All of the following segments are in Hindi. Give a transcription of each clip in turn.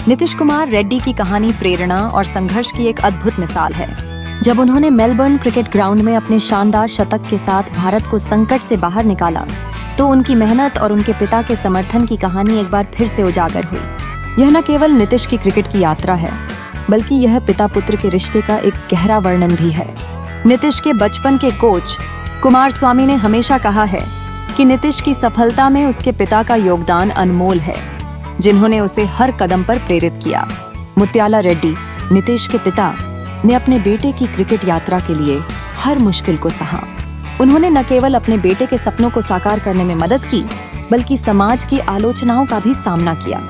नीतीश कुमार रेड्डी की कहानी प्रेरणा और संघर्ष की एक अद्भुत मिसाल है। जब उन्होंने मेलबर्न क्रिकेट ग्राउंड में अपने शानदार शतक के साथ भारत को संकट से बाहर निकाला, तो उनकी मेहनत और उनके पिता के समर्थन की कहानी एक बार फिर से उजागर हुई। यह न केवल नीतीश की क्रिकेट की यात्रा है, बल्कि यह पिता पुत्र के रिश्ते का एक गहरा वर्णन भी है। नीतीश के बचपन के कोच कुमारस्वामी ने हमेशा कहा है कि नीतीश की सफलता में उसके पिता का योगदान अनमोल है, जिन्होंने उसे हर कदम पर प्रेरित किया। मुत्याला रेड्डी, नीतीश के पिता, ने अपने बेटे की क्रिकेट यात्रा के लिए हर मुश्किल को सहा। उन्होंने न केवल अपने बेटे के सपनों को साकार करने में मदद की, बल्कि समाज की आलोचनाओं का भी सामना किया।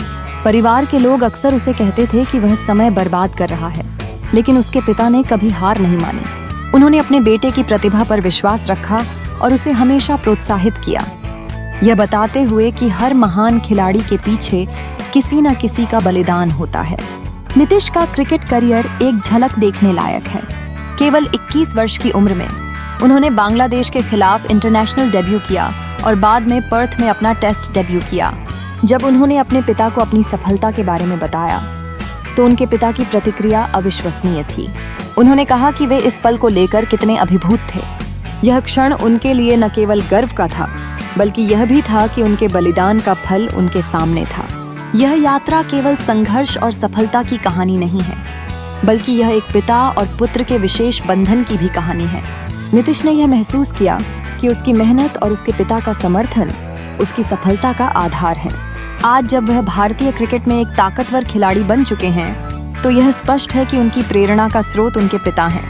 परिवार के लोग अक्सर उसे कहते थे कि वह समय बर्बाद कर रहा है, लेकिन उसके पिता ने कभी हार नहीं मानी। उन्होंने अपने बेटे की प्रतिभा पर विश्वास रखा और उसे हमेशा प्रोत्साहित किया, यह बताते हुए कि हर महान खिलाड़ी के पीछे किसी न किसी का बलिदान होता है। नीतीश का क्रिकेट करियर एक झलक देखने लायक है। केवल 21 वर्ष की उम्र में उन्होंने बांग्लादेश के खिलाफ इंटरनेशनल डेब्यू किया और बाद में पर्थ में अपना टेस्ट डेब्यू किया। जब उन्होंने अपने पिता को अपनी सफलता के बारे में बताया, तो उनके पिता की प्रतिक्रिया अविश्वसनीय थी। उन्होंने कहा कि वे इस पल को लेकर कितने अभिभूत थे। यह क्षण उनके लिए न केवल गर्व का था, बल्कि यह भी था कि उनके बलिदान का फल उनके सामने था। यह यात्रा केवल संघर्ष और सफलता की कहानी नहीं है, बल्कि यह एक पिता और पुत्र के विशेष बंधन की भी कहानी है। नीतीश ने यह महसूस किया कि उसकी मेहनत और उसके पिता का समर्थन उसकी सफलता का आधार है। आज जब वह भारतीय क्रिकेट में एक ताकतवर खिलाड़ी बन चुके हैं, तो यह स्पष्ट है कि उनकी प्रेरणा का स्रोत उनके पिता हैं।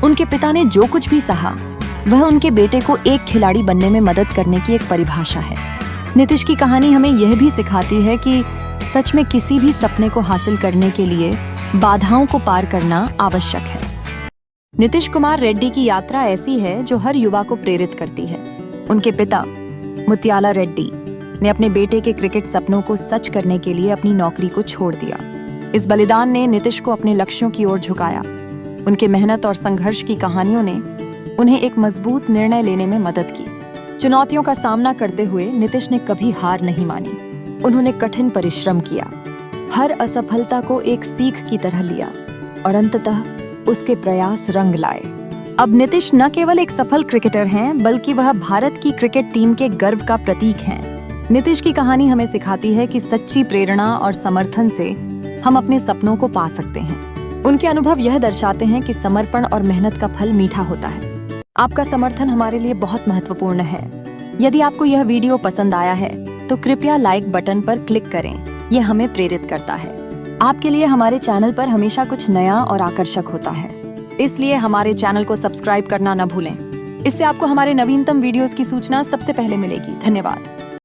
उनके पिता ने जो कुछ भी सहा, वह उनके बेटे को एक खिलाड़ी बनने में मदद करने की एक परिभाषा है। नीतीश की कहानी हमें यह भी सिखाती है कि सच में किसी भी सपने को हासिल करने के लिए बाधाओं को पार करना आवश्यक है। नीतीश कुमार रेड्डी की यात्रा ऐसी है जो हर युवा को प्रेरित करती है। उनके पिता मुत्याला रेड्डी ने अपने बेटे के क्रिकेट सपनों को सच करने के लिए अपनी नौकरी को छोड़ दिया। इस बलिदान ने नीतीश को अपने लक्ष्यों की ओर झुकाया। उनके मेहनत और संघर्ष की कहानियों ने उन्हें एक मजबूत निर्णय लेने में मदद की। चुनौतियों का सामना करते हुए नीतीश ने कभी हार नहीं मानी। उन्होंने कठिन परिश्रम किया, हर असफलता को एक सीख की तरह लिया और अंततः उसके प्रयास रंग लाए। अब नीतीश न केवल एक सफल क्रिकेटर हैं, बल्कि वह भारत की क्रिकेट टीम के गर्व का प्रतीक हैं। नीतीश की कहानी हमें सिखाती है कि सच्ची प्रेरणा और समर्थन से हम अपने सपनों को पा सकते हैं। उनके अनुभव यह दर्शाते हैं कि समर्पण और मेहनत का फल मीठा होता है। आपका समर्थन हमारे लिए बहुत महत्वपूर्ण है। यदि आपको यह वीडियो पसंद आया है, तो कृपया लाइक बटन पर क्लिक करें। यह हमें प्रेरित करता है। आपके लिए हमारे चैनल पर हमेशा कुछ नया और आकर्षक होता है, इसलिए हमारे चैनल को सब्सक्राइब करना न भूलें। इससे आपको हमारे नवीनतम वीडियोस की सूचना सबसे पहले मिलेगी। धन्यवाद।